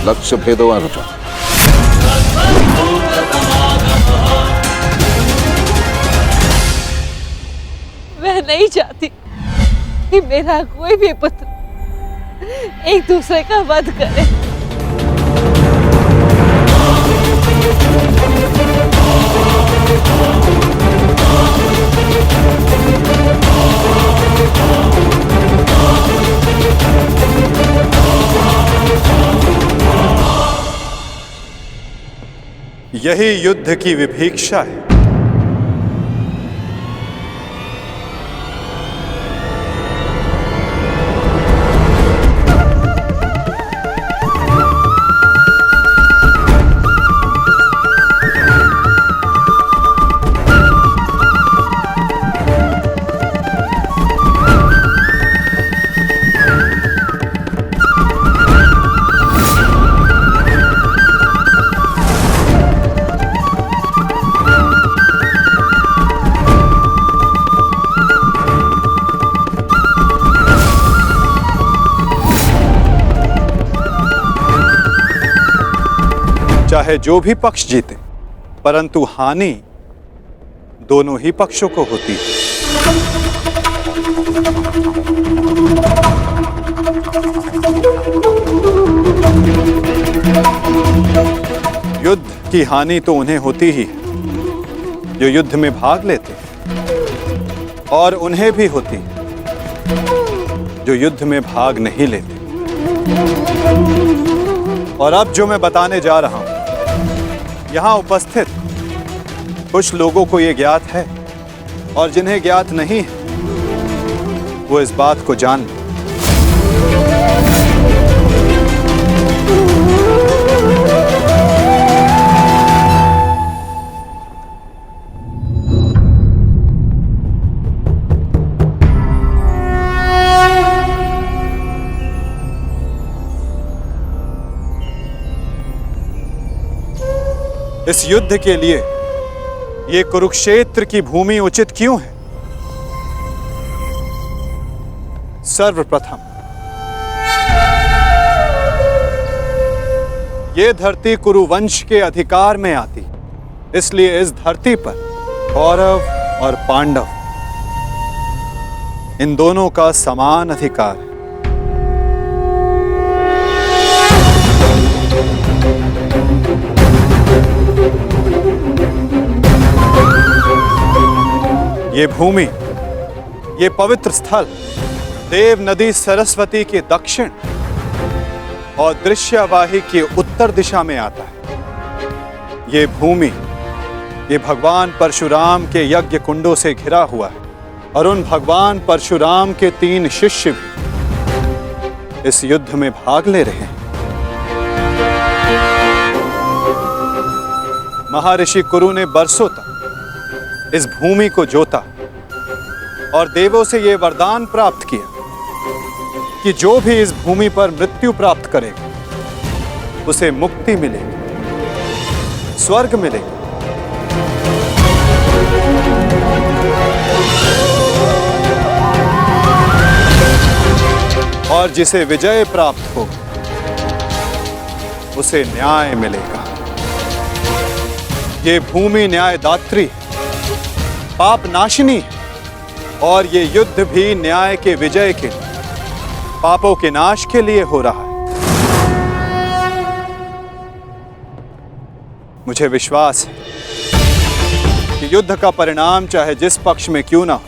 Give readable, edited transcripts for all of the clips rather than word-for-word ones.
लक्ष्य भेदवान था। मैं नहीं चाहती कि मेरा कोई भी पुत्र एक दूसरे का वध करे। यही युद्ध की विभीषा है। चाहे जो भी पक्ष जीते, परंतु हानि दोनों ही पक्षों को होती है। युद्ध की हानि तो उन्हें होती ही है जो युद्ध में भाग लेते, और उन्हें भी होती जो युद्ध में भाग नहीं लेते। और अब जो मैं बताने जा रहा हूं, यहां उपस्थित कुछ लोगों को यह ज्ञात है, और जिन्हें ज्ञात नहीं है वो इस बात को जान लें। इस युद्ध के लिए ये कुरुक्षेत्र की भूमि उचित क्यों है? सर्वप्रथम ये धरती कुरुवंश के अधिकार में आती, इसलिए इस धरती पर कौरव और पांडव इन दोनों का समान अधिकार है। ये भूमि, ये पवित्र स्थल देव नदी सरस्वती के दक्षिण और दृश्यवाही के उत्तर दिशा में आता है। ये भूमि, ये भगवान परशुराम के यज्ञ कुंडों से घिरा हुआ है, और उन भगवान परशुराम के 3 शिष्य भी इस युद्ध में भाग ले रहे हैं। महर्षि कुरु ने बरसों तक इस भूमि को जोता और देवों से यह वरदान प्राप्त किया कि जो भी इस भूमि पर मृत्यु प्राप्त करेगा उसे मुक्ति मिलेगी, स्वर्ग मिलेगा। और जिसे विजय प्राप्त होगा उसे न्याय मिलेगा। ये भूमि न्यायदात्री, पाप नाशिनी है, और ये युद्ध भी न्याय के विजय के लिए, पापों के नाश के लिए हो रहा है। मुझे विश्वास है कि युद्ध का परिणाम चाहे जिस पक्ष में क्यों ना हो,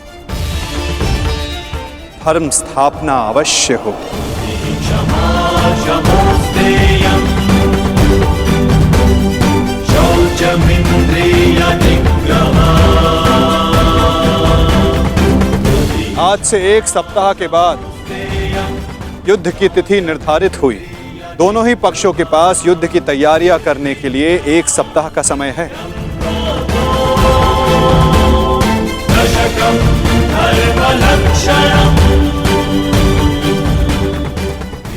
धर्म स्थापना अवश्य हो। आज से 1 सप्ताह के बाद युद्ध की तिथि निर्धारित हुई। दोनों ही पक्षों के पास युद्ध की तैयारियां करने के लिए 1 सप्ताह का समय है।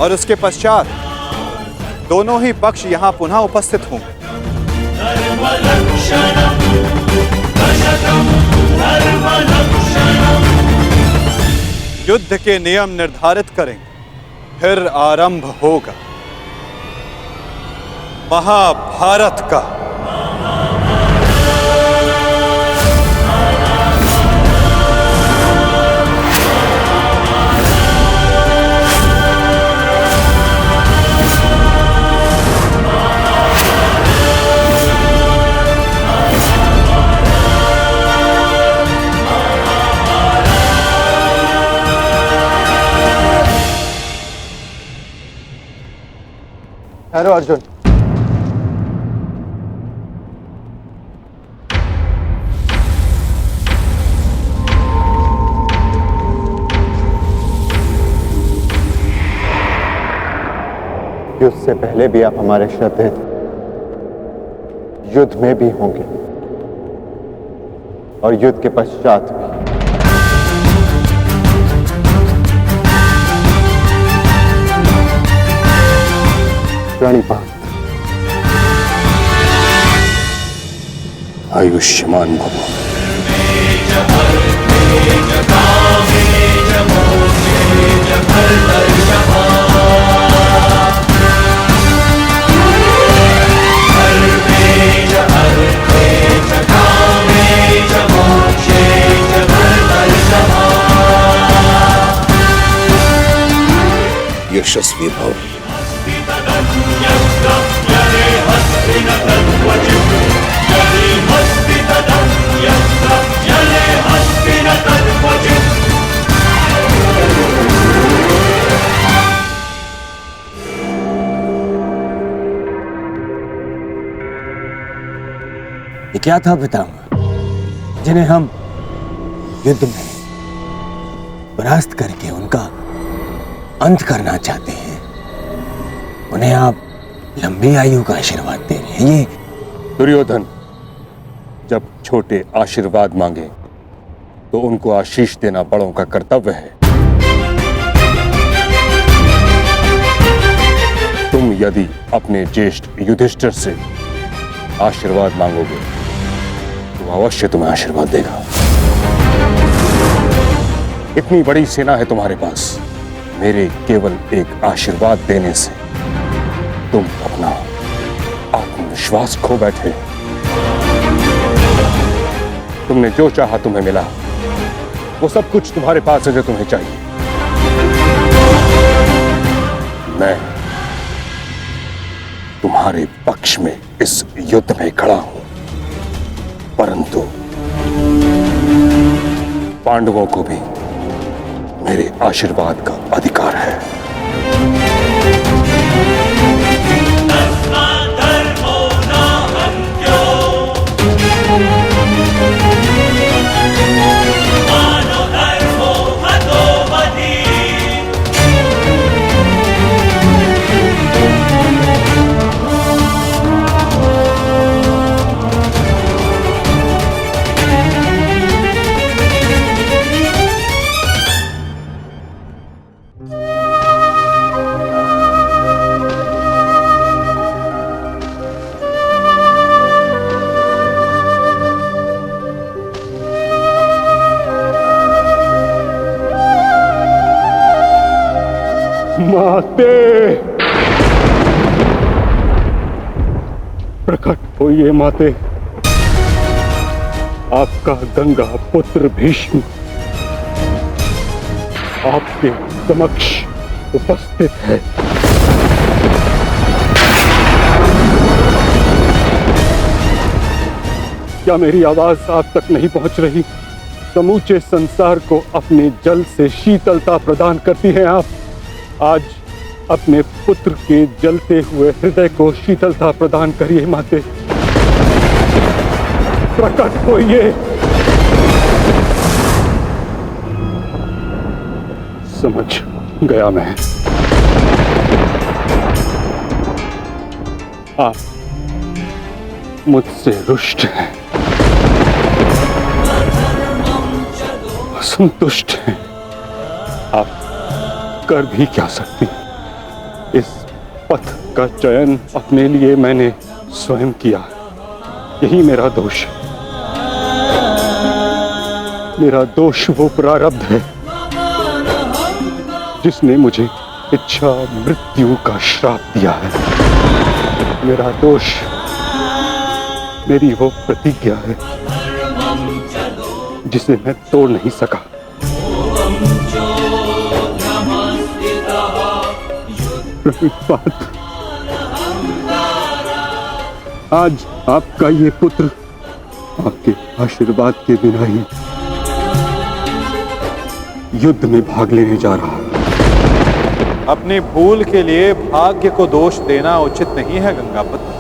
और उसके पश्चात दोनों ही पक्ष यहां पुनः उपस्थित होंगे। युद्ध के नियम निर्धारित करेंगे, फिर आरंभ होगा। महाभारत का। हेलो अर्जुन। युद्ध से पहले भी आप हमारे श्रद्धेय थे, युद्ध में भी होंगे और युद्ध के पश्चात भी। प्रणिपात। आयुष्मान भव। यशस्वी भव। ये क्या था पितामह, जिन्हें हम युद्ध में परास्त करके उनका अंत करना चाहते हैं, उन्हें आप लंबी आयु का आशीर्वाद दे रहे हैं। ये दुर्योधन जब छोटे आशीर्वाद मांगे तो उनको आशीष देना बड़ों का कर्तव्य है। तुम यदि अपने ज्येष्ठ युधिष्ठिर से आशीर्वाद मांगोगे तो अवश्य तुम्हें आशीर्वाद देगा। इतनी बड़ी सेना है तुम्हारे पास, मेरे केवल एक आशीर्वाद देने से तुम अपना आत्मविश्वास खो बैठे। तुमने जो चाहा तुम्हें मिला, वो सब कुछ तुम्हारे पास है जो तुम्हें चाहिए। मैं तुम्हारे पक्ष में इस युद्ध में खड़ा हूं, परंतु पांडवों को भी मेरे आशीर्वाद का अधिकार है। माते, प्रकट होइए माते। आपका गंगा पुत्र भीष्म आपके समक्ष उपस्थित है। क्या मेरी आवाज आप तक नहीं पहुंच रही? समूचे संसार को अपने जल से शीतलता प्रदान करती हैं आप। आज अपने पुत्र के जलते हुए हृदय को शीतलता प्रदान करिए माते। प्रकट होइए। समझ गया मैं। आप मुझसे रुष्ट हैं, असंतुष्ट हैं। आप कर भी क्या सकती? इस पथ का चयन अपने लिए मैंने स्वयं किया, यही मेरा दोष है। मेरा दोष वो प्रारब्ध है जिसने मुझे इच्छा मृत्यु का श्राप दिया है। मेरा दोष मेरी वो प्रतिज्ञा है जिसे मैं तोड़ नहीं सका। प्रणिपात, आज आपका ये पुत्र आपके आशीर्वाद के बिना ही युद्ध में भाग लेने जा रहा है। अपनी भूल के लिए भाग्य को दोष देना उचित नहीं है गंगापुत्र।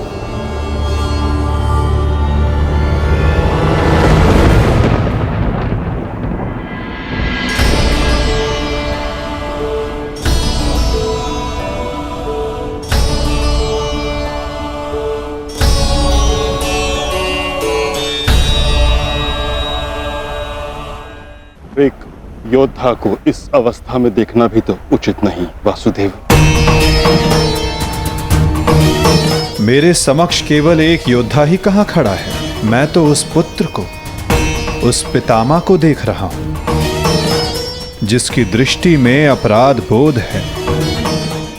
एक योद्धा को इस अवस्था में देखना भी तो उचित नहीं वासुदेव। मेरे समक्ष केवल एक योद्धा ही कहां खड़ा है। मैं तो उस पुत्र को, उस पितामह को देख रहा हूं जिसकी दृष्टि में अपराध बोध है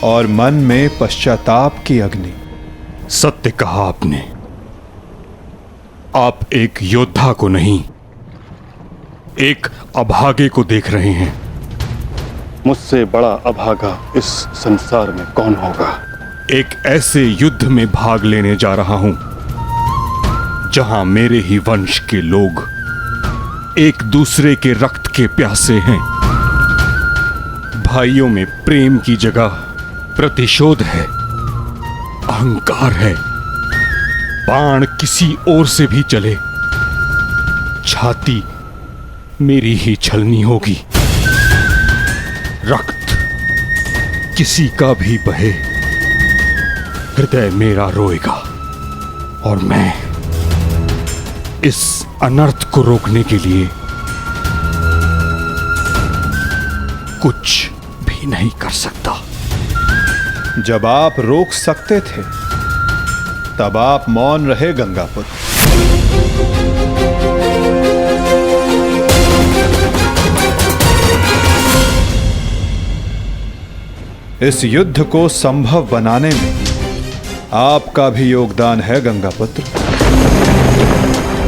और मन में पश्चाताप की अग्नि। सत्य कहा आपने। आप एक योद्धा को नहीं, एक अभागे को देख रहे हैं। मुझसे बड़ा अभागा इस संसार में कौन होगा। एक ऐसे युद्ध में भाग लेने जा रहा हूं जहां मेरे ही वंश के लोग एक दूसरे के रक्त के प्यासे हैं। भाइयों में प्रेम की जगह प्रतिशोध है, अहंकार है। बाण किसी ओर से भी चले, छाती मेरी ही छलनी होगी। रक्त किसी का भी बहे, हृदय मेरा रोएगा और मैं इस अनर्थ को रोकने के लिए कुछ भी नहीं कर सकता। जब आप रोक सकते थे तब आप मौन रहे गंगापुत्र। इस युद्ध को संभव बनाने में आपका भी योगदान है गंगापुत्र।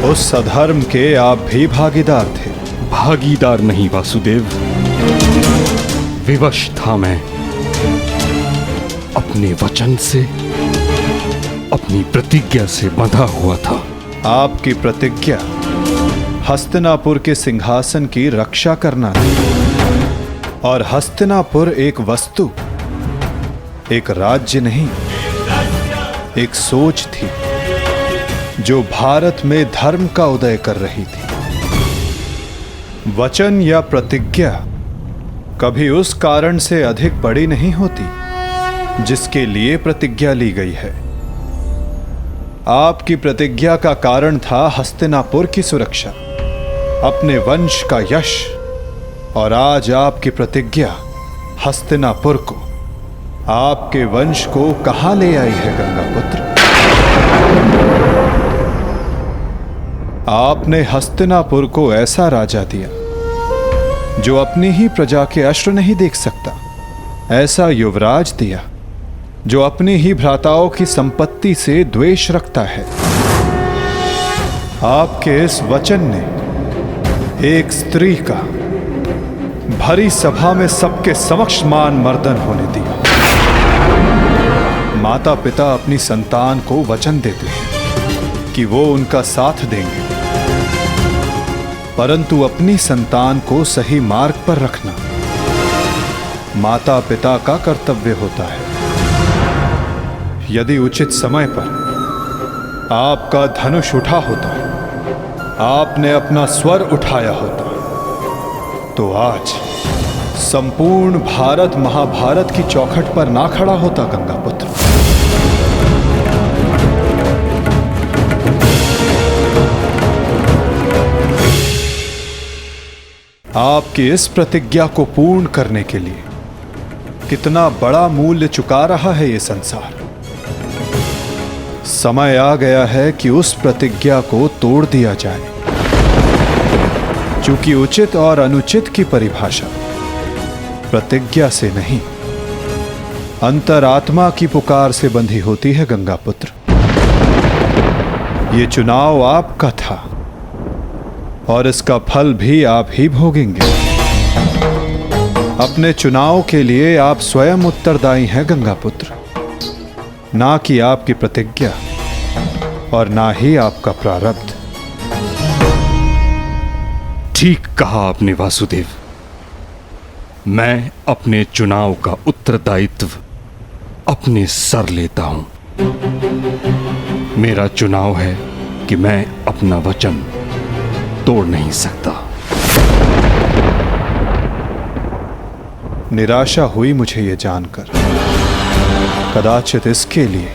उस अधर्म के आप भी भागीदार थे। भागीदार नहीं वासुदेव, विवश था मैं। अपने वचन से, अपनी प्रतिज्ञा से बंधा हुआ था। आपकी प्रतिज्ञा हस्तिनापुर के सिंहासन की रक्षा करना थी और हस्तिनापुर एक वस्तु, एक राज्य नहीं, एक सोच थी जो भारत में धर्म का उदय कर रही थी। वचन या प्रतिज्ञा कभी उस कारण से अधिक बड़ी नहीं होती जिसके लिए प्रतिज्ञा ली गई है। आपकी प्रतिज्ञा का कारण था हस्तिनापुर की सुरक्षा, अपने वंश का यश, और आज आपकी प्रतिज्ञा हस्तिनापुर को, आपके वंश को कहां ले आई है गंगापुत्र। आपने हस्तिनापुर को ऐसा राजा दिया जो अपनी ही प्रजा के अश्रु नहीं देख सकता, ऐसा युवराज दिया जो अपनी ही भ्राताओं की संपत्ति से द्वेष रखता है। आपके इस वचन ने एक स्त्री का भरी सभा में सबके समक्ष मान मर्दन होने दिया। माता पिता अपनी संतान को वचन देते हैं कि वो उनका साथ देंगे, परंतु अपनी संतान को सही मार्ग पर रखना माता पिता का कर्तव्य होता है। यदि उचित समय पर आपका धनुष उठा होता, आपने अपना स्वर उठाया होता, तो आज संपूर्ण भारत महाभारत की चौखट पर ना खड़ा होता गंगापुत्र। आपकी इस प्रतिज्ञा को पूर्ण करने के लिए कितना बड़ा मूल्य चुका रहा है ये संसार। समय आ गया है कि उस प्रतिज्ञा को तोड़ दिया जाए, क्योंकि उचित और अनुचित की परिभाषा प्रतिज्ञा से नहीं, अंतरात्मा की पुकार से बंधी होती है गंगा पुत्र। ये चुनाव आपका था और इसका फल भी आप ही भोगेंगे। अपने चुनाव के लिए आप स्वयं उत्तरदायी हैं गंगा पुत्र, ना कि आपकी प्रतिज्ञा और ना ही आपका प्रारब्ध। ठीक कहा आपने वासुदेव। मैं अपने चुनाव का उत्तरदायित्व अपने सर लेता हूं। मेरा चुनाव है कि मैं अपना वचन तोड़ नहीं सकता। निराशा हुई मुझे ये जानकर। कदाचित इसके लिए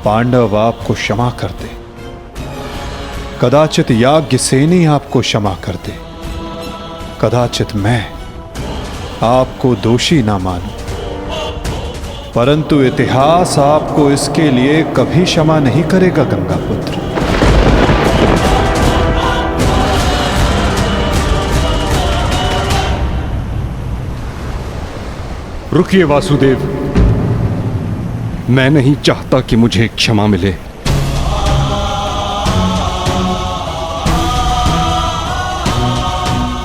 पांडव आपको क्षमा कर दे, कदाचित याज्ञसेनी आपको क्षमा कर दे, कदाचित मैं आपको दोषी ना मानूं, परंतु इतिहास आपको इसके लिए कभी क्षमा नहीं करेगा गंगा पुत्र। रुकिए वासुदेव, मैं नहीं चाहता कि मुझे क्षमा मिले।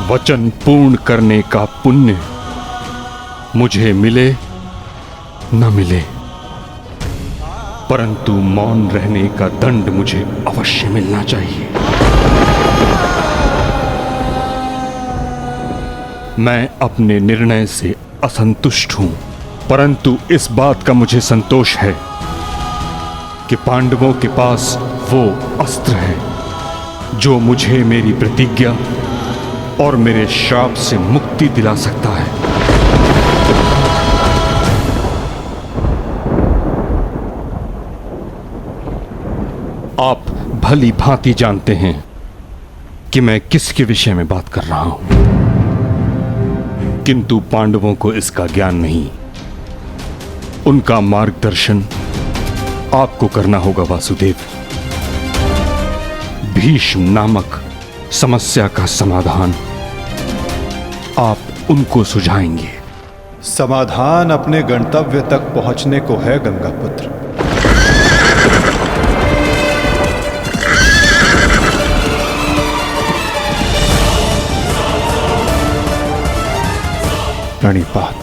वचन पूर्ण करने का पुण्य मुझे मिले न मिले, परंतु मौन रहने का दंड मुझे अवश्य मिलना चाहिए। मैं अपने निर्णय से असंतुष्ट हूं, परंतु इस बात का मुझे संतोष है कि पांडवों के पास वो अस्त्र है जो मुझे मेरी प्रतिज्ञा और मेरे श्राप से मुक्ति दिला सकता है। आप भली भांति जानते हैं कि मैं किसके विषय में बात कर रहा हूं, किंतु पांडवों को इसका ज्ञान नहीं। उनका मार्गदर्शन आपको करना होगा वासुदेव। भीष्म नामक समस्या का समाधान आप उनको सुझाएंगे। समाधान अपने गंतव्य तक पहुंचने को है गंगा पुत्र। प्रणिपात।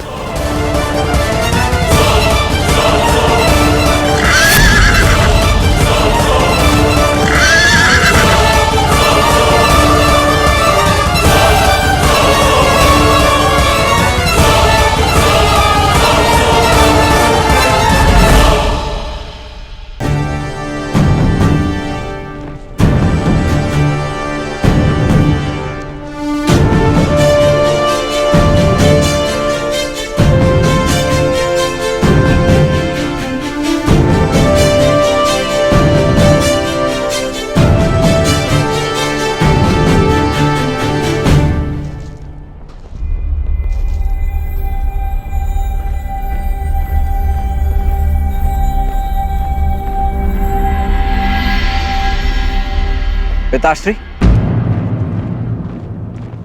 पिताश्री,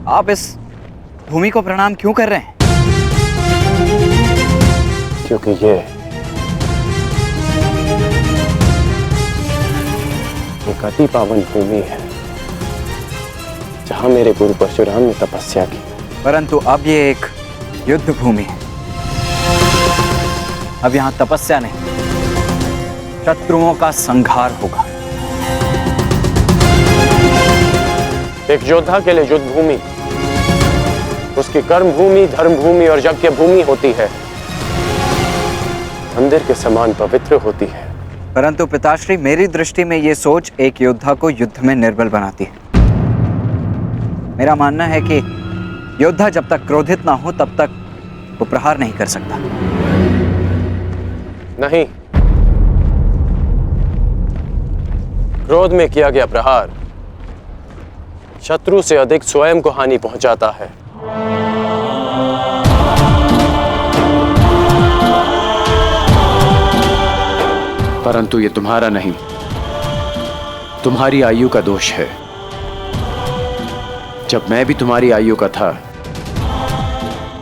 आप इस भूमि को प्रणाम क्यों कर रहे हैं? क्योंकि ये एक अति पावन भूमि है जहां मेरे गुरु परशुराम ने तपस्या की। परंतु अब ये एक युद्ध भूमि है। अब यहां तपस्या नहीं, शत्रुओं का संहार होगा। एक योद्धा के लिए युद्ध भूमि उसकी कर्म भूमि, धर्म भूमि और यज्ञ भूमि होती है। मंदिर के समान पवित्र होती है। परंतु पिताश्री, मेरी दृष्टि में ये सोच एक योद्धा को युद्ध में निर्बल बनाती है। मेरा मानना है कि योद्धा जब तक क्रोधित ना हो तब तक वो प्रहार नहीं कर सकता। नहीं, क्रोध में किया गया प्रहार शत्रु से अधिक स्वयं को हानि पहुंचाता है। परंतु ये तुम्हारा नहीं, तुम्हारी आयु का दोष है। जब मैं भी तुम्हारी आयु का था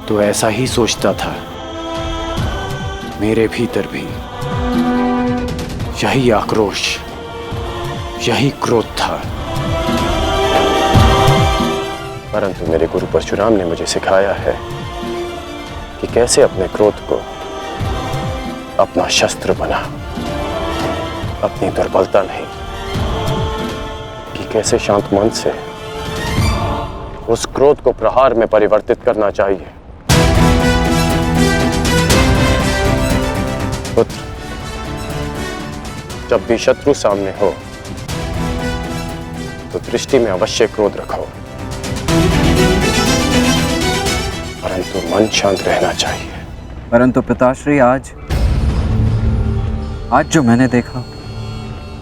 तो ऐसा ही सोचता था, मेरे भीतर भी यही आक्रोश, यही क्रोध था। परंतु मेरे गुरु परशुराम ने मुझे सिखाया है कि कैसे अपने क्रोध को अपना शस्त्र बना, अपनी दुर्बलता नहीं, कि कैसे शांत मन से उस क्रोध को प्रहार में परिवर्तित करना चाहिए। पुत्र, जब भी शत्रु सामने हो तो दृष्टि में अवश्य क्रोध रखो, परंतु मन शांत रहना चाहिए। परंतु पिताश्री, आज जो मैंने देखा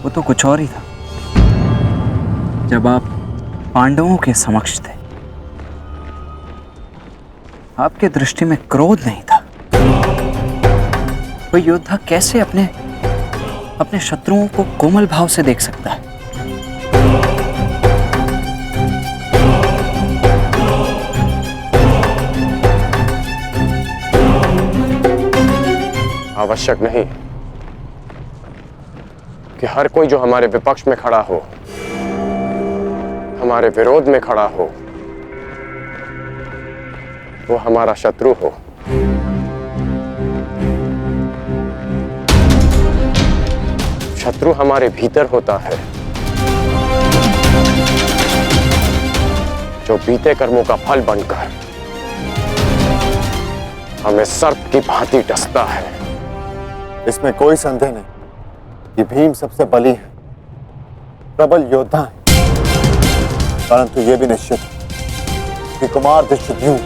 वो तो कुछ और ही था। जब आप पांडवों के समक्ष थे, आपके दृष्टि में क्रोध नहीं था। कोई योद्धा कैसे अपने शत्रुओं को कोमल भाव से देख सकता है? आवश्यक नहीं कि हर कोई जो हमारे विपक्ष में खड़ा हो, हमारे विरोध में खड़ा हो, वो हमारा शत्रु हो। शत्रु हमारे भीतर होता है, जो बीते कर्मों का फल बनकर हमें सर्प की भांति डसता है। इसमें कोई संदेह नहीं कि भीम सबसे बली है, प्रबल योद्धा है। परंतु यह भी निश्चित है कि कुमार धृष्टद्युम्न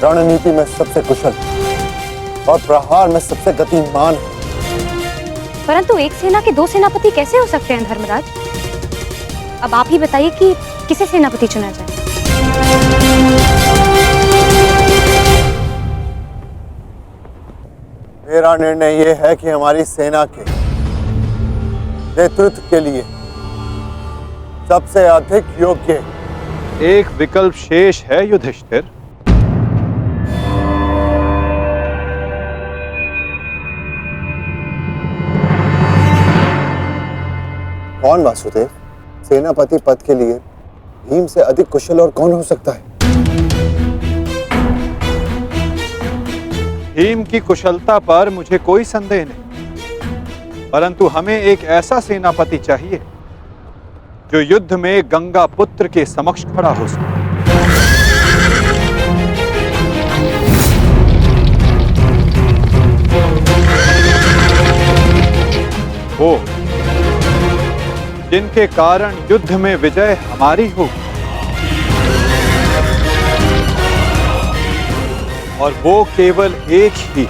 रणनीति में सबसे कुशल और प्रहार में सबसे गतिमान है। परंतु एक सेना के दो सेनापति कैसे हो सकते हैं धर्मराज? अब आप ही बताइए कि किसे सेनापति चुना जाए। मेरा निर्णय यह है कि हमारी सेना के नेतृत्व के लिए सबसे अधिक योग्य एक विकल्प शेष है युधिष्ठिर। कौन वासुदेव? सेनापति पद के लिए भीम से अधिक कुशल और कौन हो सकता है? भीम की कुशलता पर मुझे कोई संदेह नहीं, परंतु हमें एक ऐसा सेनापति चाहिए जो युद्ध में गंगा पुत्र के समक्ष खड़ा हो सके। वो जिनके कारण युद्ध में विजय हमारी हो, और वो केवल एक ही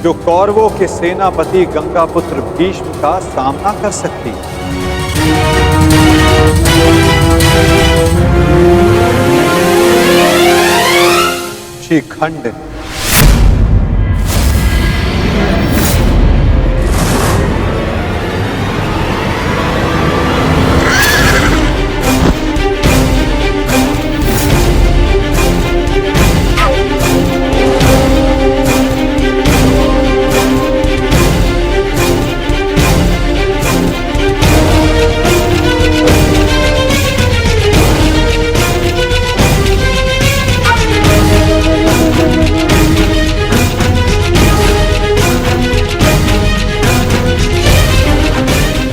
जो कौरवों के सेनापति गंगापुत्र भीष्म का सामना कर सकती है। शिखंड।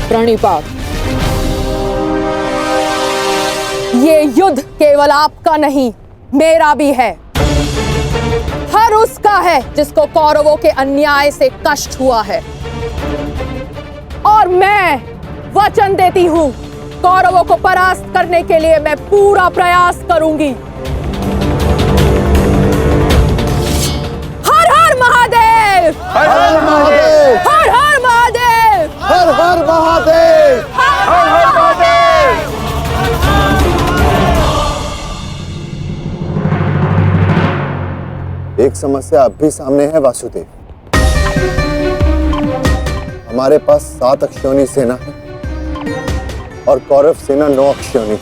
प्रणिपात, ये युद्ध केवल आपका नहीं, मेरा भी है। हर उसका है जिसको कौरवों के अन्याय से कष्ट हुआ है। और मैं वचन देती हूं, कौरवों को परास्त करने के लिए मैं पूरा प्रयास करूंगी। हर हर महादेव! हर हर महादेव! हर हर महादेव! हर हर महादेव! हर हर महादेव! एक समस्या अब भी सामने है वासुदेव। हमारे पास 7 अक्षौणी सेना है और कौरव सेना 9 अक्षौणी।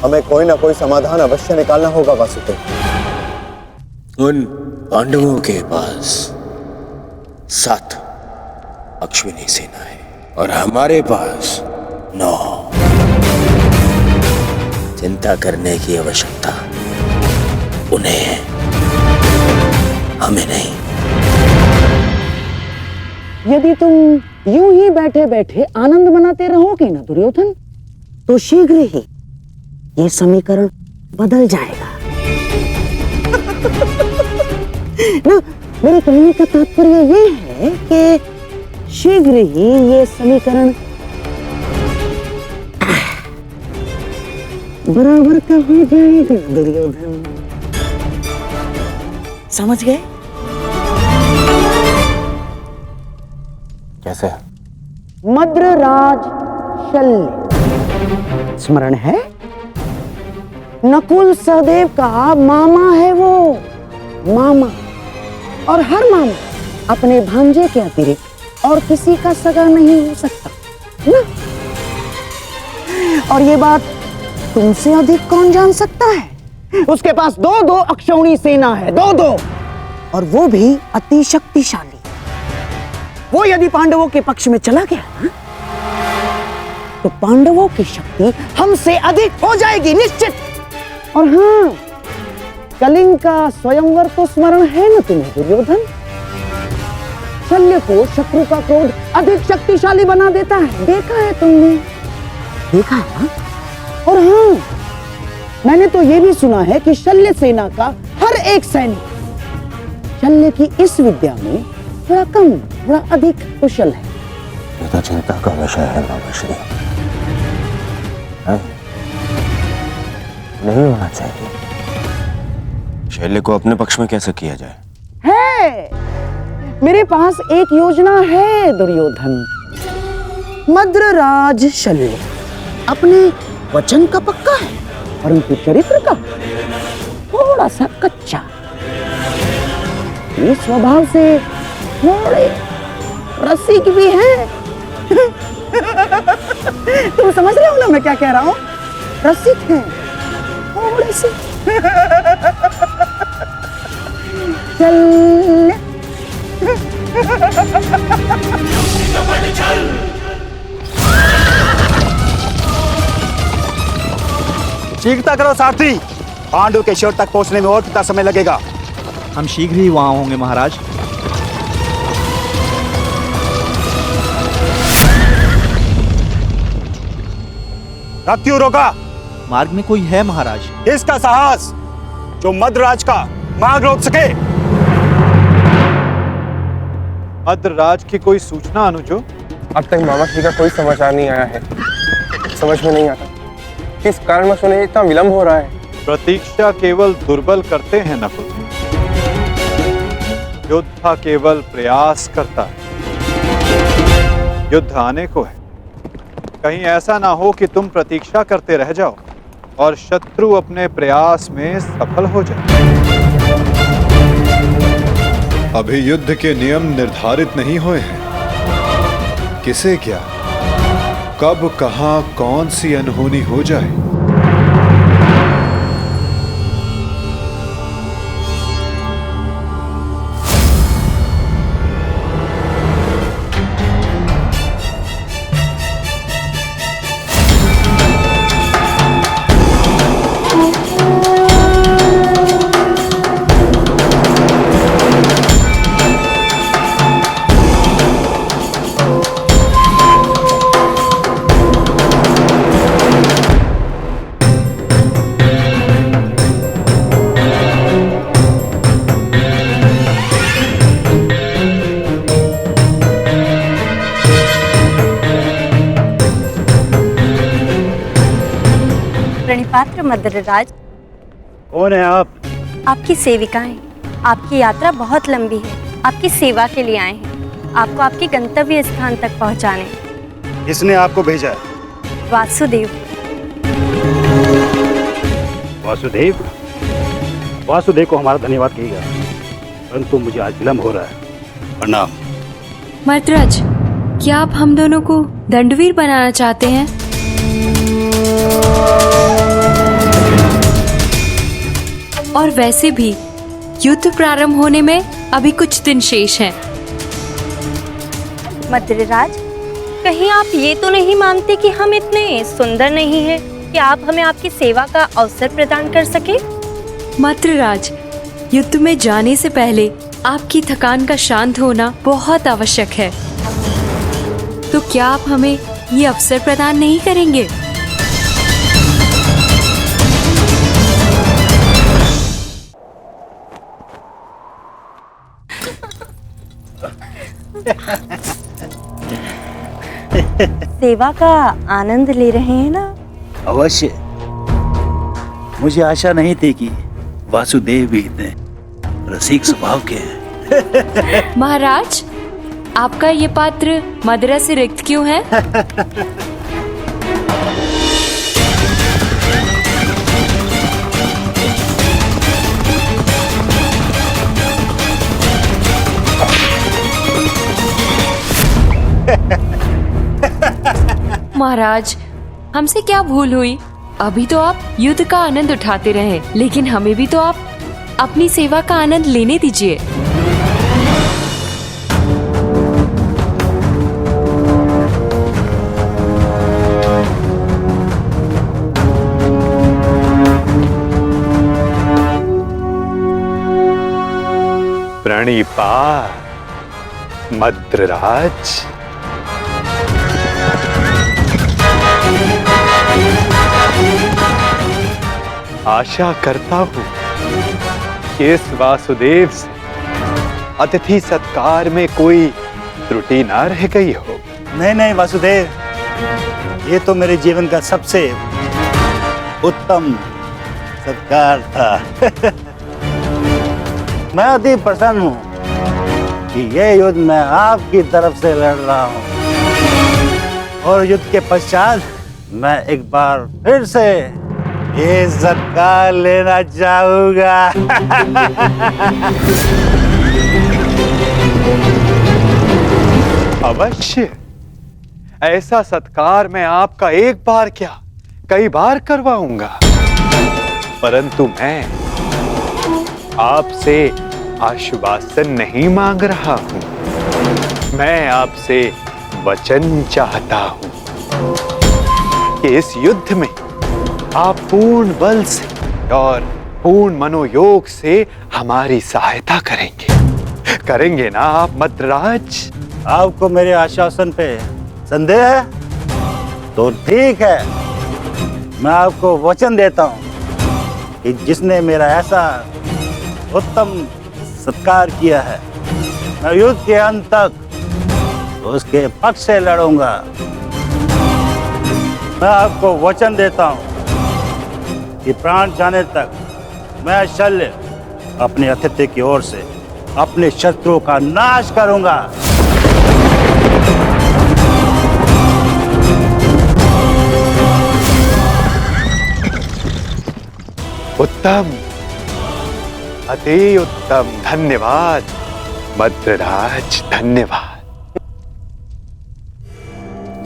हमें कोई ना कोई समाधान अवश्य निकालना होगा वासुदेव। उन पांडवों के पास 7 अश्विनी सेना है और हमारे पास 9। चिंता करने की आवश्यकता उन्हें है, हमें नहीं। यदि तुम यूं ही बैठे बैठे आनंद मनाते रहोगे ना दुर्योधन, तो शीघ्र ही ये समीकरण बदल जाएगा। ना, मेरे कहने का तात्पर्य ये है कि शीघ्र ही ये समीकरण बराबर का हो जाएगा दुर्योधन। समझ गए? कैसे? मद्रराज शल्य स्मरण है? नकुल सहदेव का मामा है वो, मामा। और हर मामा अपने भांजे के अतिरिक्त और किसी का सगा नहीं हो सकता ना? और ये बात तुमसे अधिक कौन जान सकता है? उसके पास 2 अक्षौणी सेना है, 2। और वो भी अति शक्तिशाली। वो यदि पांडवों के पक्ष में चला गया ना, तो पांडवों की शक्ति हमसे अधिक हो जाएगी निश्चित। और हाँ, कलिंग का स्वयंवर तो स्मरण है ना तुम्हें दुर्योधन? शल्य को शत्रु का क्रोध अधिक शक्तिशाली बना देता है, देखा है तुमने? देखा है ना? और हाँ, मैंने तो ये भी सुना है कि शल्य सेना का हर एक सैनिक शल्य की इस विद्या में थोड़ा कम, थोड़ा अधिक कुशल है। ये तो चिंता का विषय है मामाश्री। नहीं होना चाहिए। शल्य को अपने पक्ष में कैसे किया जाए? है, मेरे पास एक योजना है दुर्योधन। मद्रराज शल्य अपने वचन का पक्का है, परंतु चरित्र का थोड़ा सा कच्चा। ये स्वभाव से थोड़े रसिक भी हैं। तुम समझ रहे हो ना मैं क्या कह रहा हूँ? रसिक हैं थोड़े से। चल शीघ्रता करो सारथी, पांडु के शिविर तक पहुंचने में और कितना समय लगेगा? हम शीघ्र ही वहां होंगे महाराज। रथ क्यों रोका? मार्ग में कोई है महाराज? किसका साहस जो मद्रराज का मार्ग रोक सके? मद्रराज की कोई सूचना अनुजो? अब तक मामाश्री का कोई समाचार नहीं आया है। समझ में नहीं आता किस कारणवश उन्हें इतना विलंब हो रहा है। प्रतीक्षा केवल दुर्बल करते हैं नकुल, योद्धा केवल प्रयास करता है। युद्ध आने को है, कहीं ऐसा ना हो कि तुम प्रतीक्षा करते रह जाओ और शत्रु अपने प्रयास में सफल हो जाए। अभी युद्ध के नियम निर्धारित नहीं हुए हैं। किसे क्या, कब, कहां, कौन सी अनहोनी हो जाए। प्रणिपात्र मद्रराज। कौन है आप? आपकी सेविकाएं। आपकी यात्रा बहुत लंबी है, आपकी सेवा के लिए आए हैं, आपको आपके गंतव्य स्थान तक पहुंचाने। किसने आपको भेजा है? वासुदेव। वासुदेव? वासुदेव को हमारा धन्यवाद कहिएगा, परंतु मुझे आज विलंब हो रहा है। प्रणाम। मद्रराज, क्या आप हम दोनों को दंडवीर बनाना चाहते हैं? और वैसे भी युद्ध प्रारंभ होने में अभी कुछ दिन शेष हैं। मद्रराज, कहीं आप ये तो नहीं मानते कि हम इतने सुंदर नहीं हैं कि आप हमें आपकी सेवा का अवसर प्रदान कर सके? मद्रराज, युद्ध में जाने से पहले आपकी थकान का शांत होना बहुत आवश्यक है। तो क्या आप हमें ये अवसर प्रदान नहीं करेंगे? सेवा का आनंद ले रहे हैं ना? अवश्य। मुझे आशा नहीं थी कि वासुदेव भी इतने रसिक स्वभाव के हैं। महाराज, आपका ये पात्र मदिरा से रिक्त क्यों है? महाराज, हमसे क्या भूल हुई? अभी तो आप युद्ध का आनंद उठाते रहे, लेकिन हमें भी तो आप अपनी सेवा का आनंद लेने दीजिए। प्रणिपात मद्रराज। आशा करता हूं कि इस वासुदेव से अतिथि सत्कार में कोई त्रुटि ना रह गई हो। नहीं नहीं वासुदेव, ये तो मेरे जीवन का सबसे उत्तम सत्कार था। मैं अति प्रसन्न हूँ कि ये युद्ध मैं आपकी तरफ से लड़ रहा हूँ, और युद्ध के पश्चात मैं एक बार फिर से ये सत्कार लेना चाहूंगा। अवश्य, ऐसा सत्कार मैं आपका एक बार क्या कई बार करवाऊंगा, परंतु मैं आपसे आश्वासन नहीं मांग रहा हूं। मैं आपसे वचन चाहता हूं कि इस युद्ध में आप पूर्ण बल से और पूर्ण मनोयोग से हमारी सहायता करेंगे ना आप मद्रराज? आपको मेरे आश्वासन पे संदेह है? तो ठीक है, मैं आपको वचन देता हूं कि जिसने मेरा ऐसा उत्तम सत्कार किया है, मैं युद्ध के अंत तक उसके पक्ष से लड़ूंगा। मैं आपको वचन देता हूं कि प्राण जाने तक मैं शल्य अपने अतिथि की ओर से अपने शत्रुओं का नाश करूंगा। उत्तम, अति उत्तम। धन्यवाद मद्रराज, धन्यवाद।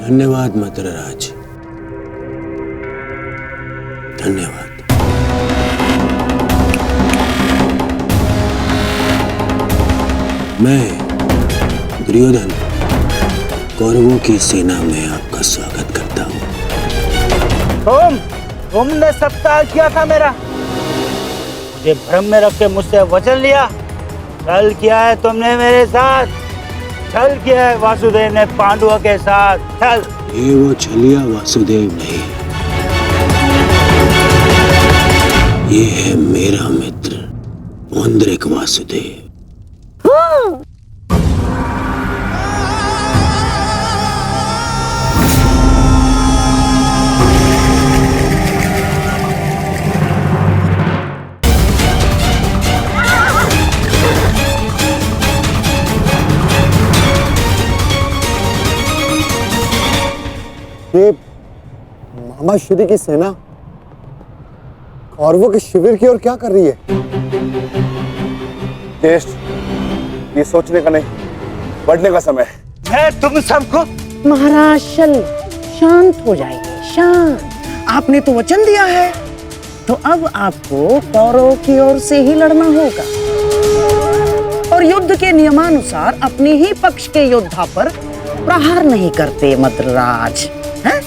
धन्यवाद मद्रराज, धन्यवाद। मैं दुर्योधन कौरवों की सेना में आपका स्वागत करता हूँ। तुमने सत्कार किया था मेरा, मुझे भ्रम में रख के मुझसे वचन लिया। छल किया है तुमने मेरे साथ, छल किया है वासुदेव ने पांडवों के साथ। छल। ये वो छलिया वासुदेव नहीं, ये है मेरा मित्र पौंड्रिक वासुदेव। ये मामा श्री की सेना कौरवों के शिविर की ओर क्या कर रही है? ज्येष्ठ, ये सोचने का नहीं, बढ़ने का समय है। मैं तुम सबको महाराज शांत हो जाइए, शांत। आपने तो वचन दिया है, तो अब आपको कौरवों की ओर से ही लड़ना होगा। और युद्ध के नियमानुसार अपने ही पक्ष के योद्धा पर प्रहार नहीं करते मद्रराज, हैं?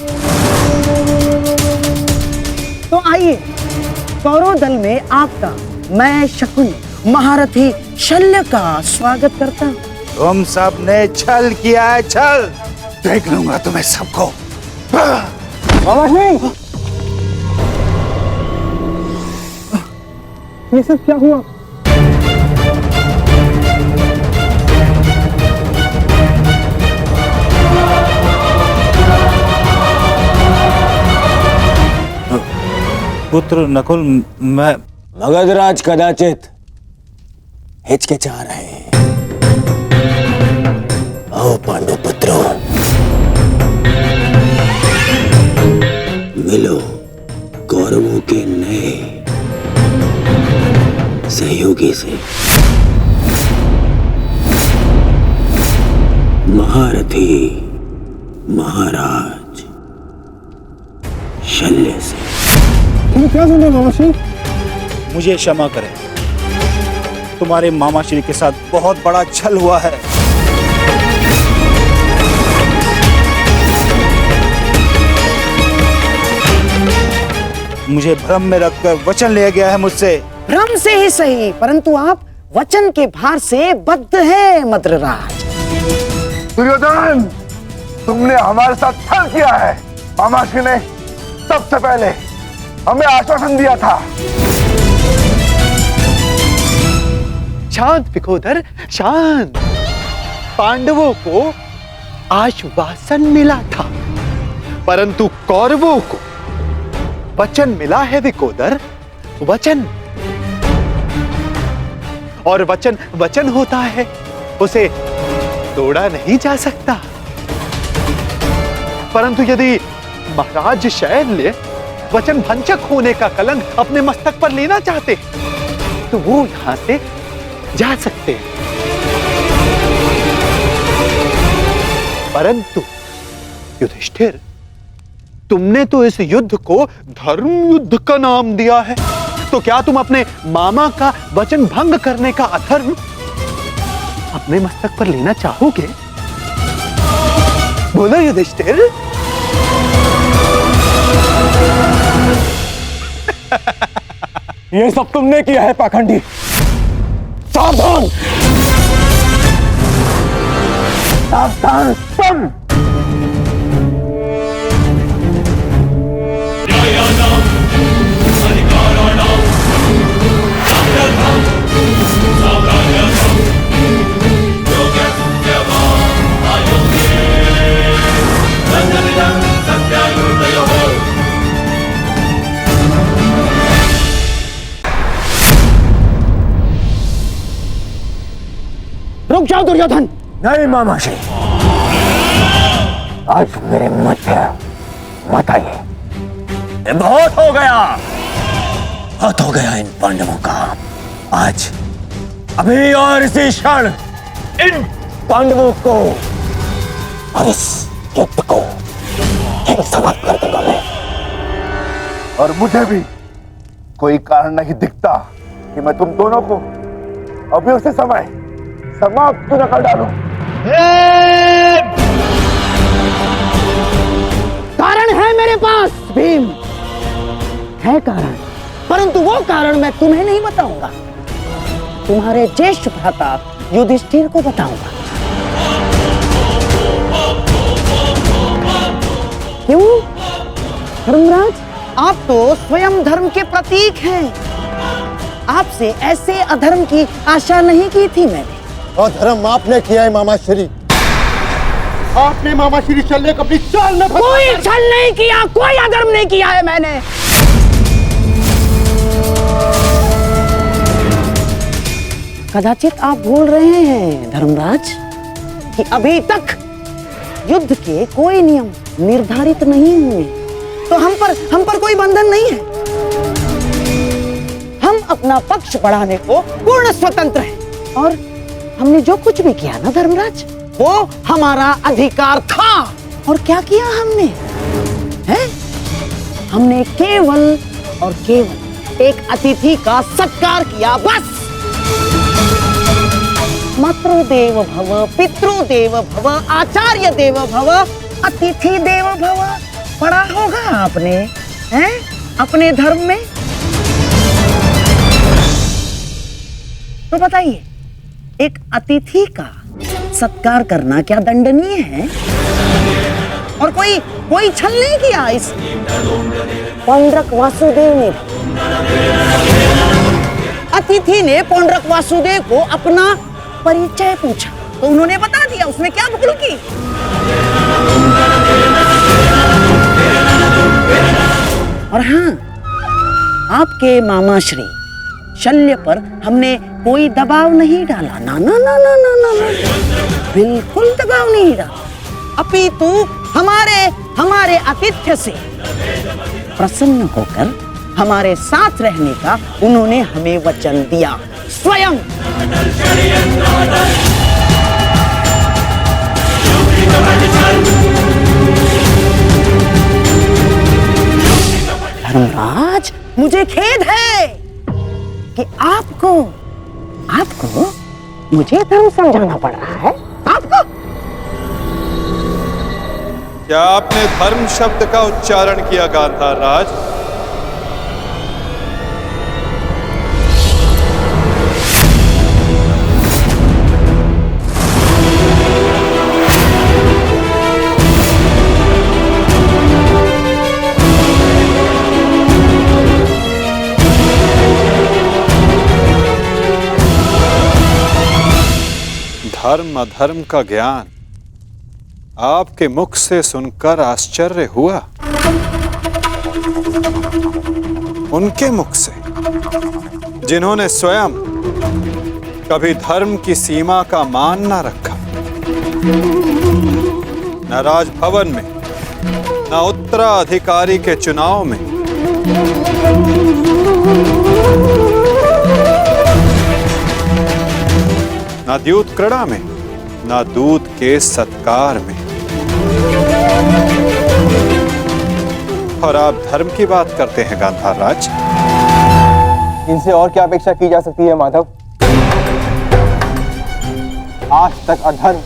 तो आइए, कौरव दल में आपका मैं शकुन महारथी शल्य का स्वागत करता हूँ। तुम सब ने छल किया है, छल। देख लूंगा तुम्हें सबको। ये सब क्या हुआ? पुत्र नकुल, मैं मगधराज कदाचित हिचकिचा रहे हैं। आओ पांडु पुत्रों, मिलो कौरवों के नए सहयोगी से, महारथी महाराज शल्य से। तुम क्या सुन रहे हो मामाश्री? मुझे क्षमा करें, तुम्हारे मामाश्री के साथ बहुत बड़ा छल हुआ है। मुझे भ्रम में रखकर वचन लिया गया है मुझसे। भ्रम से ही सही, परंतु आप वचन के भार से बद्ध है मद्रराज। दुर्योधन, तुमने हमारे साथ छल किया है। मामाश्री ने सबसे पहले हमें आश्वासन दिया था। शांत विकोदर, शांत। पांडवों को आश्वासन मिला था, परंतु कौरवों को वचन मिला है विकोदर, वचन। और वचन वचन होता है, उसे तोड़ा नहीं जा सकता। परंतु यदि महाराज शैल्य वचन भंजक होने का कलंक अपने मस्तक पर लेना चाहते तो वो यहां से जा सकते हैं। परंतु युधिष्ठिर, तुमने तो इस युद्ध को धर्म युद्ध का नाम दिया है, तो क्या तुम अपने मामा का वचन भंग करने का अधर्म अपने मस्तक पर लेना चाहोगे? बोलो युधिष्ठिर। ये सब तुमने किया है पाखंडी। सावधान, सावधान तुम। रुक जाओ दुर्योधन। नहीं मामाश्री, आज मेरे मध्य मत आइए। बहुत हो गया, बहुत हो गया इन पांडवों का। आज अभी और इसी क्षण इन पांडवों को और इस युद्ध को समाप्त कर दूंगा मैं। और मुझे भी कोई कारण नहीं दिखता कि मैं तुम दोनों को अभी उसी समय समाप्त न कर डालूं। कारण है मेरे पास भीम, है कारण, परंतु वो कारण मैं तुम्हें नहीं बताऊंगा, तुम्हारे ज्येष्ठ भ्राता युधिष्ठिर को बताऊंगा। क्यों धर्मराज, आप तो स्वयं धर्म के प्रतीक हैं। आपसे ऐसे अधर्म की आशा नहीं की थी मैंने। और धर्म आपने किया है मामाश्री। आपने मामाश्री शल्य को अपनी चाल में फंसा। कोई छल नहीं किया, कोई अधर्म नहीं किया है मैंने। कदाचित आप भूल रहे हैं धर्मराज कि अभी तक युद्ध के कोई नियम निर्धारित नहीं हुए, तो हम पर कोई बंधन नहीं है। हम अपना पक्ष बढ़ाने को पूर्ण स्वतंत्र हैं, और हमने जो कुछ भी किया ना धर्मराज, वो हमारा अधिकार था। और क्या किया हमने? हैं? हमने केवल और केवल एक अतिथि का सत्कार किया, बस। मातृदेव भव, पितृदेव भव, आचार्य देव भव, अतिथि देव भव। पढ़ा होगा आपने, हैं? अपने धर्म में। तो बताइए, एक अतिथि का सत्कार करना क्या दंडनीय है? और कोई छल नहीं किया इस पौंड्रक वासुदेव ने। अतिथि ने पौंड्रक वासुदेव को अपना परिचय पूछा तो उन्होंने बता दिया, उसमें क्या भूल की? और हाँ, आपके मामा श्री शल्य पर हमने कोई दबाव नहीं डाला। ना ना ना ना ना ना, ना। बिल्कुल दबाव नहीं डाला, अपितु हमारे आतिथ्य से प्रसन्न होकर हमारे साथ रहने का उन्होंने हमें वचन दिया स्वयं। धर्मराज, मुझे खेद है कि आपको मुझे धर्म समझाना पड़ रहा है। आपको क्या आपने धर्म शब्द का उच्चारण किया गांधार राज? धर्म अधर्म का ज्ञान आपके मुख से सुनकर आश्चर्य हुआ, उनके मुख से जिन्होंने स्वयं कभी धर्म की सीमा का मान न रखा, न राजभवन में, न उत्तराधिकारी के चुनाव में, न द्यूत क्रीड़ा में, न दूत के सत्कार में। और आप धर्म की बात करते हैं गांधार राज। इनसे और क्या अपेक्षा की जा सकती है माधव? आज तक अधर्म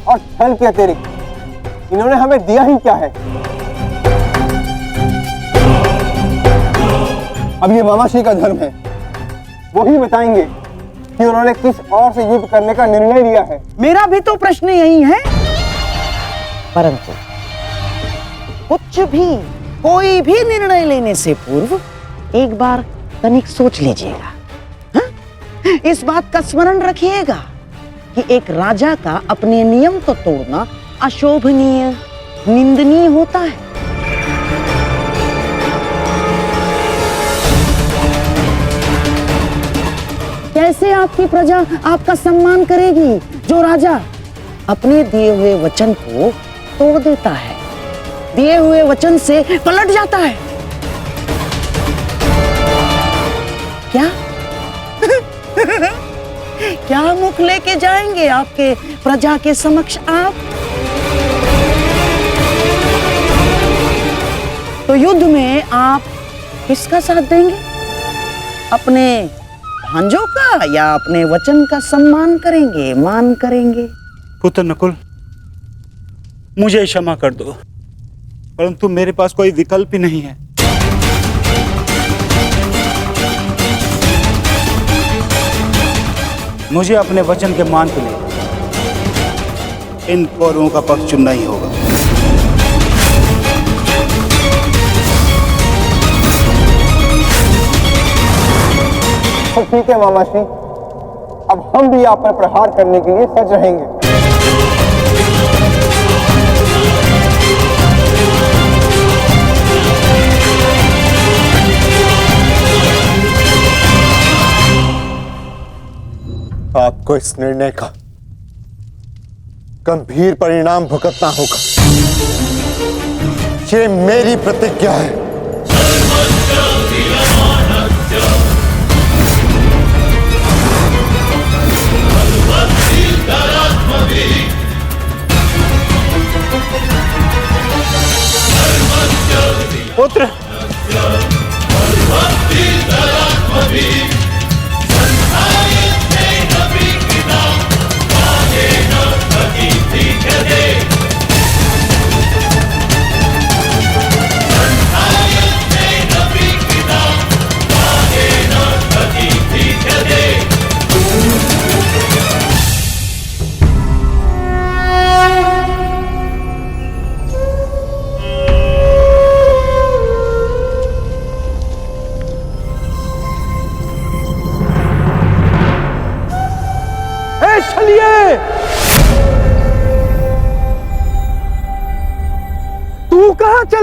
और छल के अतिरिक्त इन्होंने हमें दिया ही क्या है? अब ये मामाश्री का धर्म है, वो ही बताएंगे कि उन्होंने किस और से युद्ध करने का निर्णय लिया है। मेरा भी तो प्रश्न यही है, परंतु कुछ भी कोई भी निर्णय लेने से पूर्व एक बार तनिक सोच लीजिएगा। हाँ? इस बात का स्मरण रखिएगा कि एक राजा का अपने नियम को तोड़ना अशोभनीय, निंदनीय होता है। कैसे आपकी प्रजा आपका सम्मान करेगी जो राजा अपने दिए हुए वचन को तोड़ देता है, दिए हुए वचन से पलट जाता है? क्या क्या मुख लेके जाएंगे आपके प्रजा के समक्ष आप? तो युद्ध में आप किसका साथ देंगे? अपने भांजों का या अपने वचन का सम्मान करेंगे, मान करेंगे? पुत्र नकुल, मुझे क्षमा कर दो, परंतु मेरे पास कोई विकल्प ही नहीं है। मुझे अपने वचन के मान के लिए इन कौरवों का पक्ष चुनना ही होगा। तो ठीक है मामाश्री, अब हम भी आप पर प्रहार करने के लिए सज रहेंगे। आपको इस निर्णय का गंभीर परिणाम भुगतना होगा। ये मेरी प्रतिज्ञा है। पुत्र,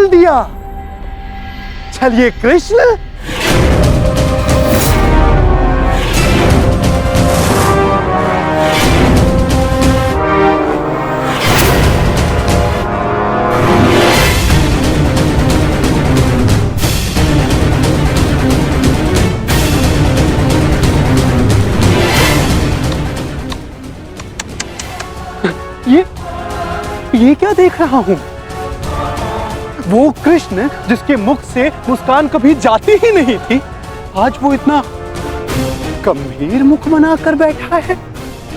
बोल दिया। चलिए कृष्ण। ये क्या देख रहा हूं? वो कृष्ण जिसके मुख से मुस्कान कभी जाती ही नहीं थी, आज वो इतना गंभीर मुख बनाकर बैठा है,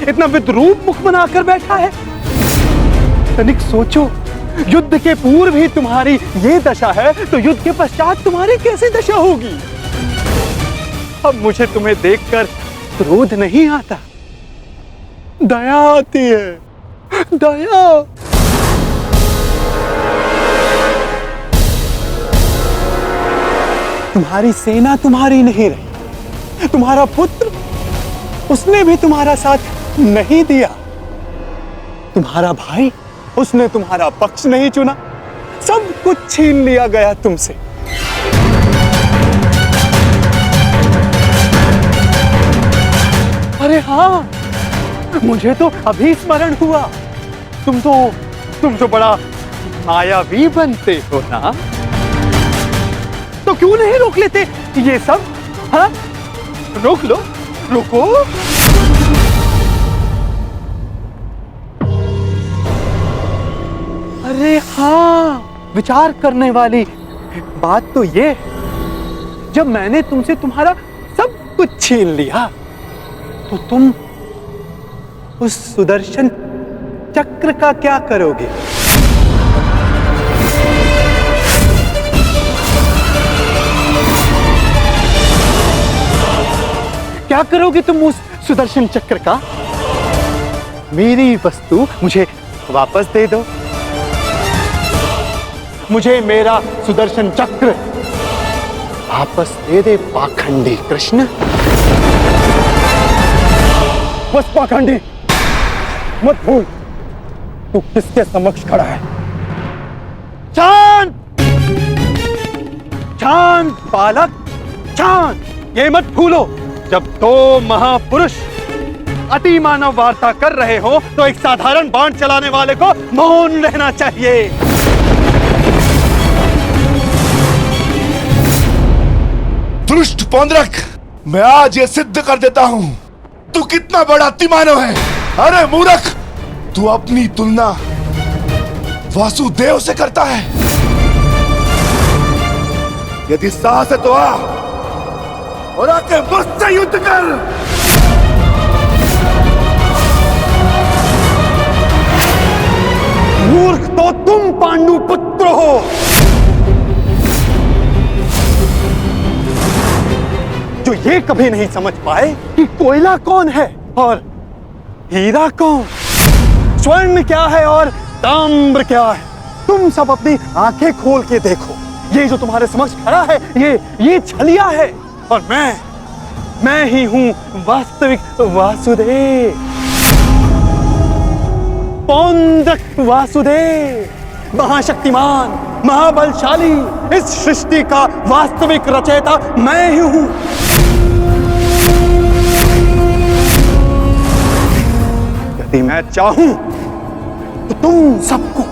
इतना विद्रूप मुख बनाकर बैठा है। तनिक सोचो, युद्ध के पूर्व ही तुम्हारी ये दशा है, तो युद्ध के पश्चात तुम्हारी कैसी दशा होगी? अब मुझे तुम्हें देखकर क्रोध नहीं आता, दया आती है, दया। तुम्हारी सेना तुम्हारी नहीं रही, तुम्हारा पुत्र, उसने भी तुम्हारा साथ नहीं दिया। तुम्हारा भाई, उसने तुम्हारा पक्ष नहीं चुना, सब कुछ छीन लिया गया तुमसे। अरे हाँ, मुझे तो अभी स्मरण हुआ, तुम तो बड़ा मायावी बनते हो ना, तो क्यों नहीं रोक लेते ये सब? हाँ, रोक लो, रुको। अरे हाँ, विचार करने वाली बात तो ये, जब मैंने तुमसे तुम्हारा सब कुछ छीन लिया, तो तुम उस सुदर्शन चक्र का क्या करोगे? क्या करोगे तुम उस सुदर्शन चक्र का? मेरी वस्तु मुझे वापस दे दो, मुझे मेरा सुदर्शन चक्र वापस दे दे पाखंडी कृष्ण। बस पाखंडी, मत भूल तू किसके समक्ष खड़ा है। शांत, शांत बालक, शांत। ये मत भूलो, जब दो महापुरुष अति मानव वार्ता कर रहे हो, तो एक साधारण बाण चलाने वाले को मौन रहना चाहिए। दुष्ट पौंड्रक, मैं आज ये सिद्ध कर देता हूं तू कितना बड़ा अतिमानव है। अरे मूर्ख, तू अपनी तुलना वासुदेव से करता है। यदि साहस है तो आ और आके मुझसे युद्ध कर। मूर्ख तो तुम पांडु पुत्र हो। जो ये कभी नहीं समझ पाए कि कोयला कौन है और हीरा कौन, स्वर्ण क्या है और ताम्र क्या है। तुम सब अपनी आंखें खोल के देखो, ये जो तुम्हारे समक्ष खड़ा है, ये छलिया है, और मैं ही हूं वास्तविक वासुदेव, पौंड्रक वासुदेव, महाशक्तिमान, महाबलशाली। इस सृष्टि का वास्तविक रचयिता मैं ही हूं। यदि मैं चाहूं तो तुम सबको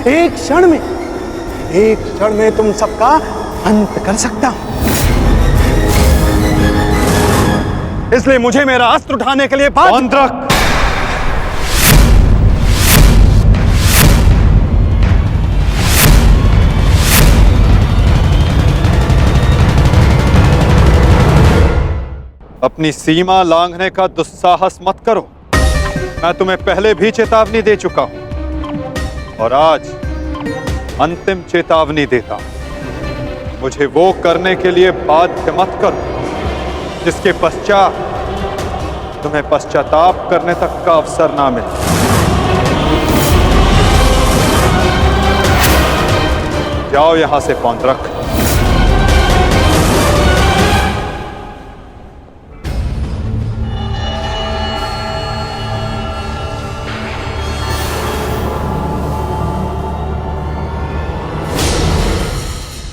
एक क्षण में तुम सबका अंत कर सकता हूं। इसलिए मुझे मेरा अस्त्र उठाने के लिए पौंड्रक, अपनी सीमा लांघने का दुस्साहस मत करो। मैं तुम्हें पहले भी चेतावनी दे चुका हूं और आज अंतिम चेतावनी देता हूं। मुझे वो करने के लिए बाध्य मत करो जिसके पश्चात तुम्हें पश्चाताप करने तक का अवसर ना मिले। जाओ यहां से पौंड्रक।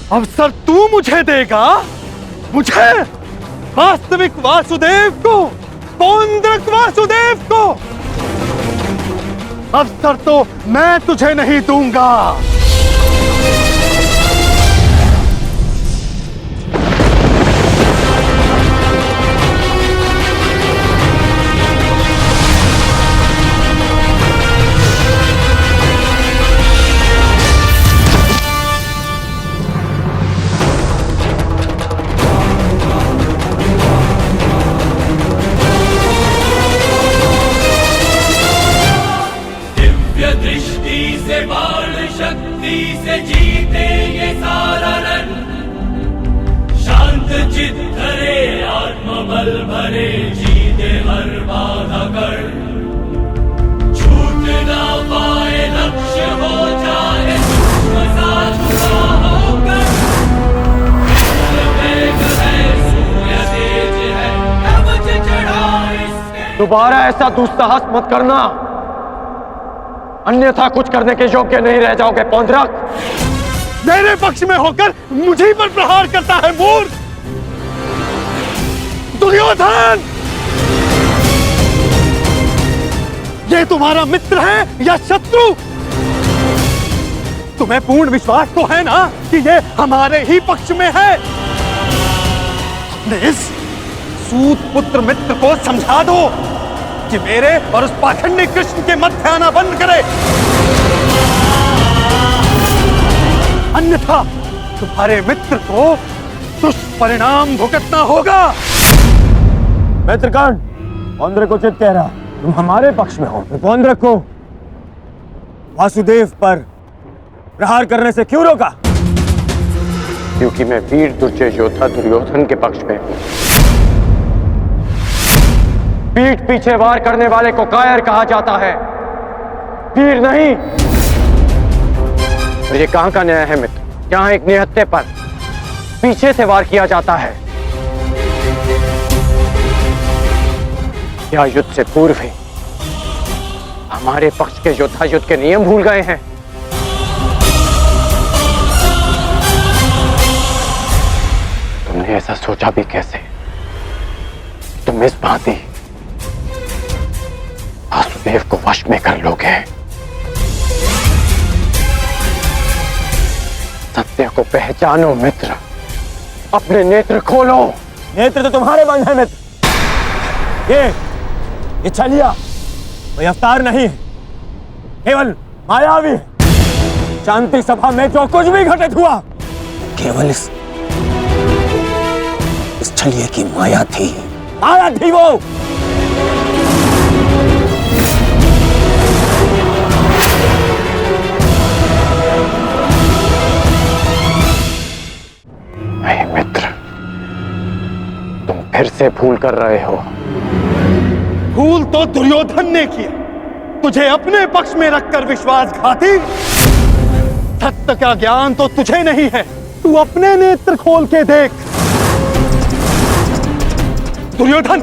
अवसर तू मुझे देगा, मुझे, वास्तविक वासुदेव को, पौंड्रक वासुदेव को। अवसर तो मैं तुझे नहीं दूंगा। से जीते ये सारा रण, शांत चित धरे आत्मबल भरे, जीते हर बाधा कर, छूट ना पाए लक्ष्य हो जाए सूक्ष्म सा छुपा होकर, वेग है सूर्य तेज है कवच चढ़ा इसके। दोबारा ऐसा दुस्साहस मत करना, अन्यथा कुछ करने के योग्य नहीं रह जाओगे पौंड्रक। मेरे पक्ष में होकर मुझे पर प्रहार करता है मूर्ख दुर्योधन। ये तुम्हारा मित्र है या शत्रु? तुम्हें पूर्ण विश्वास तो है ना कि ये हमारे ही पक्ष में है? अपने इस सूत पुत्र मित्र को समझा दो कि मेरे और उस पाखंडी कृष्ण के मध्य आना बंद करे, अन्यथा तुम्हारे मित्र को दुष्परिणाम भुगतना होगा। मित्रगण, पौंड्रक को चित कह रहा, तुम हमारे पक्ष में हो, तो पौंड्रक को वासुदेव पर प्रहार करने से क्यों रोका? क्योंकि मैं वीर दुर्जय योद्धा दुर्योधन के पक्ष में हूं। पीठ पीछे वार करने वाले को कायर कहा जाता है, वीर नहीं। और ये कहां का न्याय है मित्र, जहां एक निहत्थे पर पीछे से वार किया जाता है? क्या युद्ध से पूर्व ही हमारे पक्ष के योद्धा युद्ध के नियम भूल गए हैं? तुमने ऐसा सोचा भी कैसे? तुम इस भांति वासुदेव को वश में कर लोगे? सत्य को पहचानो मित्र, अपने नेत्र खोलो। नेत्र तो तुम्हारे बंद है मित्र। ये छलिया कोई अवतार नहीं है, केवल मायावी है। शांति सभा में जो कुछ भी घटित हुआ, केवल इस छलिए की माया थी। माया थी वो। मित्र, तुम फिर से भूल कर रहे हो। भूल तो दुर्योधन ने किया, तुझे अपने पक्ष में रखकर विश्वासघाती। सत्य का ज्ञान तो तुझे नहीं है, तू अपने नेत्र खोल के देख। दुर्योधन,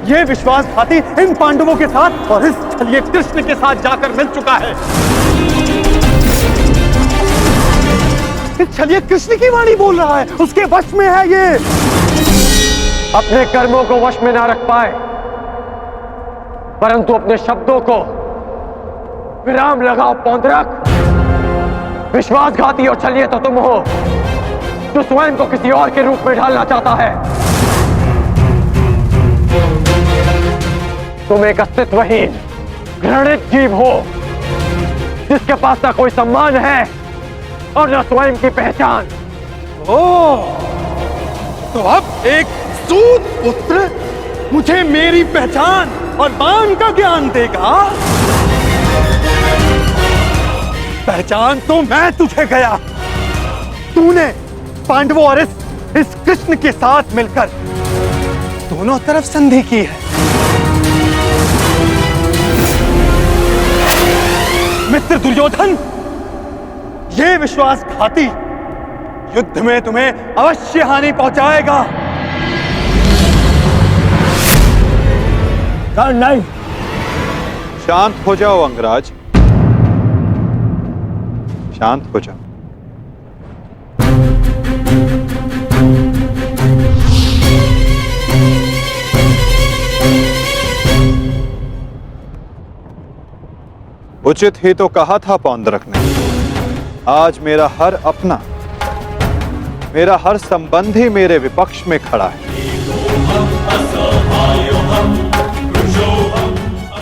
ये विश्वासघाती इन पांडवों के साथ और इस छलिए कृष्ण के साथ जाकर मिल चुका है। छलिए कृष्ण की वाणी बोल रहा है, उसके वश में है ये। अपने कर्मों को वश में ना रख पाए, परंतु अपने शब्दों को विराम लगाओ पौंड्रक। विश्वासघाती और छलिए तो तुम हो, जो स्वयं को किसी और के रूप में ढालना चाहता है। तुम एक अस्तित्वहीन घृणित जीव हो, जिसके पास ना कोई सम्मान है और न स्वयं की पहचान। तो अब एक सूत पुत्र मुझे मेरी पहचान और मान का ज्ञान देगा? पहचान तो मैं तुझे गया। तूने पांडवों और इस कृष्ण के साथ मिलकर दोनों तरफ संधि की है। मित्र दुर्योधन, ये विश्वासघाती युद्ध में तुम्हें अवश्य हानि पहुंचाएगा। नहीं। शांत हो जाओ अंगराज, शांत हो जाओ। उचित ही तो कहा था पौंड्रक ने। आज मेरा हर अपना, मेरा हर संबंधी मेरे विपक्ष में खड़ा है,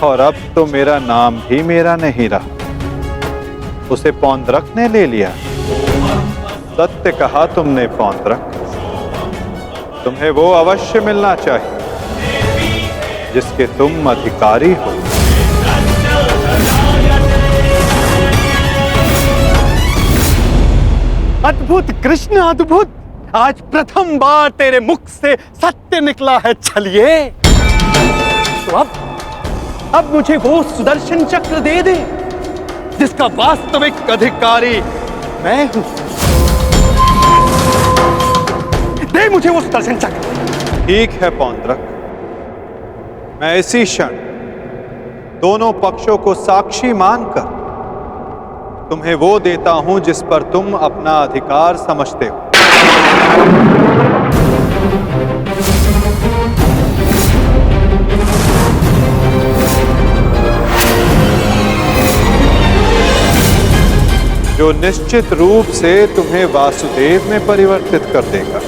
और अब तो मेरा नाम भी मेरा नहीं रहा, उसे पौंड्रक ने ले लिया। सत्य कहा तुमने पौंड्रक, तुम्हें वो अवश्य मिलना चाहिए जिसके तुम अधिकारी हो। अद्भुत कृष्ण अद्भुत, आज प्रथम बार तेरे मुख से सत्य निकला है। चलिए तो अब मुझे वो सुदर्शन चक्र दे दे जिसका वास्तविक अधिकारी मैं हूं। दे मुझे वो सुदर्शन चक्र। ठीक है पौंड्रक, मैं इसी क्षण दोनों पक्षों को साक्षी मानकर तुम्हें वो देता हूं जिस पर तुम अपना अधिकार समझते हो। जो निश्चित रूप से तुम्हें वासुदेव में परिवर्तित कर देगा।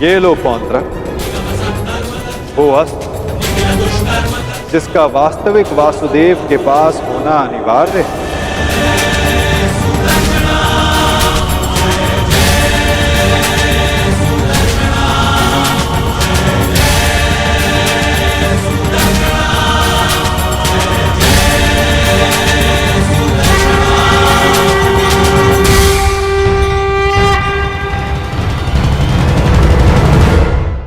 ये लो पौंड्रक, वो अस्त्र जिसका वास्तविक वासुदेव के पास होना अनिवार्य है।